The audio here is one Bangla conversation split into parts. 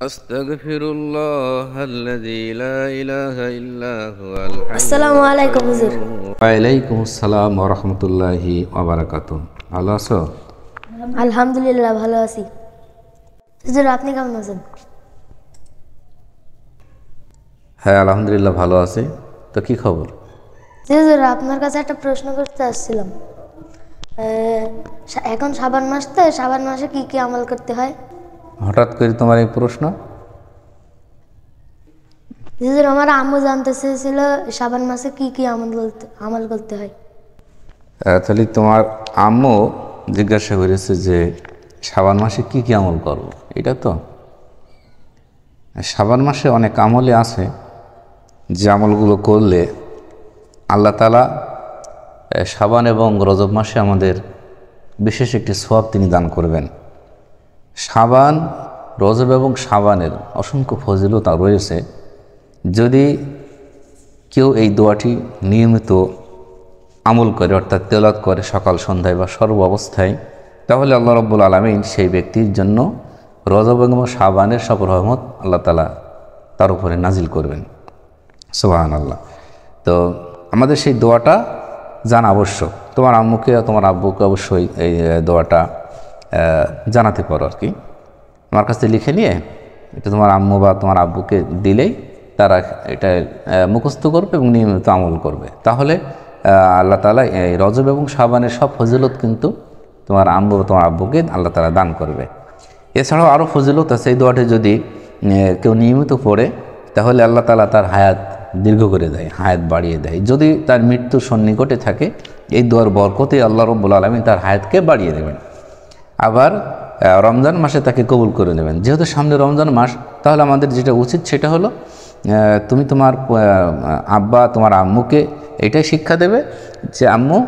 أستغفر الله الذي لا إله إلا هو الحي আসসালামু আলাইকুম হুজুর। ওয়ালাইকুম আসসালাম ওয়া রাহমাতুল্লাহি ওয়া বারাকাতুহু। ভালো আছো? আলহামদুলিল্লাহ ভালো আছি। হুজুর আপনি কেমন আছেন? হ্যাঁ, আলহামদুলিল্লাহ ভালো আছি। তো কি খবর? হুজুর আপনার কাছে একটা প্রশ্ন করতে আসছিলাম। এখন শাবান মাস, তো শাবান মাসে কি কি আমল করতে হয়? হঠাৎ করে তোমার এই প্রশ্ন? হুজুর আমার আম্মু জানতে চেয়েছিল শাবান মাসে কি কি আমল করতে হয়। তাহলে তোমার আম্মু জিজ্ঞাসা করেছে যে শাবান মাসে কি কি আমল করব, এটা তো? শাবান মাসে অনেক আমলই আছে যে আমলগুলো করলে আল্লাহ তাআলা শাবান এবং রজব মাসে আমাদের বিশেষ একটি সওয়াব তিনি দান করবেন। শাবান, রজব এবং শাবানের অসংখ্য ফজিলত রয়েছে। যদি কেউ এই দোয়াটি নিয়মিত আমল করে, অর্থাৎ তেলাওয়াত করে সকাল সন্ধ্যায় বা সর্ব অবস্থায়, তাহলে আল্লাহ রাব্বুল আলামিন সেই ব্যক্তির জন্য রজব এবং শাবানের সব রহমত আল্লাহ তাআলা তার উপরে নাজিল করবেন। সুবহানাল্লাহ। তো আমাদের সেই দোয়াটা জানা আবশ্যক। তোমার আম্মুকে, তোমার আব্বুকে অবশ্যই এই দোয়াটা জানাতে পারো আর কি। আমার কাছে লিখে নিয়ে এটা তোমার আম্মু বা তোমার আব্বুকে দিলেই তারা এটা মুখস্থ করবে এবং নিয়মিত আমল করবে। তাহলে আল্লাহ তাআলা এই রজব এবং শাবানের সব ফজিলত কিন্তু তোমার আম্মু বা তোমার আব্বুকে আল্লাহ তাআলা দান করবে। এছাড়াও আরও ফজিলত আছে। এই দোয়াটি যদি কেউ নিয়মিত পড়ে তাহলে আল্লাহ তাআলা তার হায়াত দীর্ঘ করে দেয়, হায়াত বাড়িয়ে দেয়। যদি তার মৃত্যুর সন্নিকটে থাকে, এই দোয়ার বরকতে আল্লাহ রাব্বুল আলামিন তার হায়াতকে বাড়িয়ে দেবেন। আবার রমজান মাসে তাকে কবুল করে নেবেন। যেহেতু সামনে রমজান মাস, তাহলে আমাদের যেটা উচিত সেটা হলো তুমি তোমার আব্বা, তোমার আম্মুকে এটাই শিক্ষা দেবে যে আম্মু,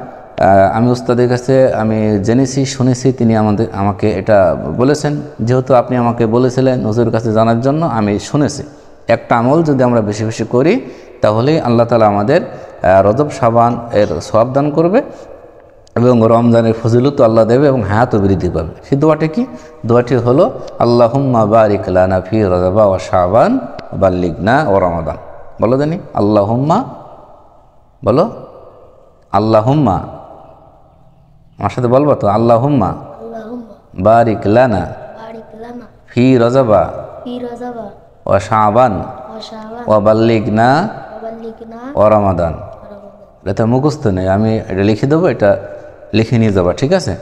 আমি উস্তাদের কাছে আমি জেনেছি, শুনেছি, তিনি আমাকে এটা বলেছেন। যেহেতু আপনি আমাকে বলেছিলেন হুজুরের কাছে জানার জন্য, আমি শুনেছি একটা আমল যদি আমরা বেশি বেশি করি তাহলে আল্লাহ তাআলা আমাদের রজব শাবান এর সওয়াব দান করবে এবং রমজানের ফজিলত আল্লাহ দেবে এবং হায়াতও বৃদ্ধি পাবে। সেই দোয়াটি কি? দোয়াটি হলো আল্লাহুম্মা বারিক লানা ফি রজব ওয়া শাবান বাল্লিগনা ওয়া রমাদান। বলো জানি, আল্লাহুম্মা, বলো আল্লাহুম্মা, আমার সাথে বলবো তো, আল্লাহুম্মা বারিক লানা ফি রজবা ওয়া শাবান ওয়া বাল্লিগনা ওয়া রমাদান। এটা মুখস্থ নেই, আমি এটা লিখে দেবো, এটা লিখে নিয়ে যাবা, ঠিক আছে?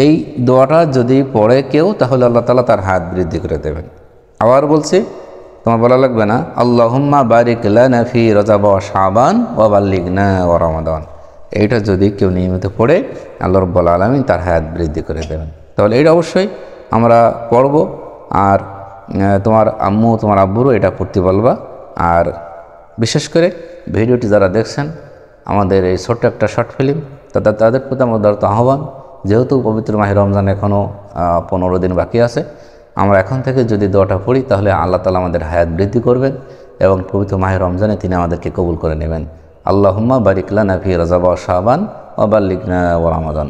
এই দোয়াটা যদি পড়ে কেউ, তাহলে আল্লাহ তাআলা তার হায়াত বৃদ্ধি করে দেবেন। আবার বলছি, তোমার বলা লাগবে না, আল্লাহুম্মা বারিক লানা ফি রজব ওয়া শাবান ওয়া বাল্লিগনা ওয়া রমাদান। এইটা যদি কেউ নিয়মিত পড়ে, আল্লাহ রাব্বুল আলামিন তার হায়াত বৃদ্ধি করে দেবেন। তাহলে এটা অবশ্যই আমরা পড়ব। আর তোমার আম্মু, তোমার আব্বুরও এটা পড়তে বলবা। আর বিশেষ করে ভিডিওটি যারা দেখছেন, আমাদের এই ছোট্ট একটা শর্ট ফিল্ম, তাদের প্রতি আমাদের আহ্বান, যেহেতু পবিত্র মাহে রমজান এখনও 15 দিন বাকি আছে, আমরা এখন থেকে যদি দোয়াটা পড়ি তাহলে আল্লাহ তাআলা আমাদের হায়াত বৃদ্ধি করবেন এবং পবিত্র মাহে রমজানে তিনি আমাদেরকে কবুল করে নেবেন। আল্লাহুম্মা বারিক লানা ফি রজব ওয়া শাবান ওয়া বাল্লিগনা ওয়া রমাদান।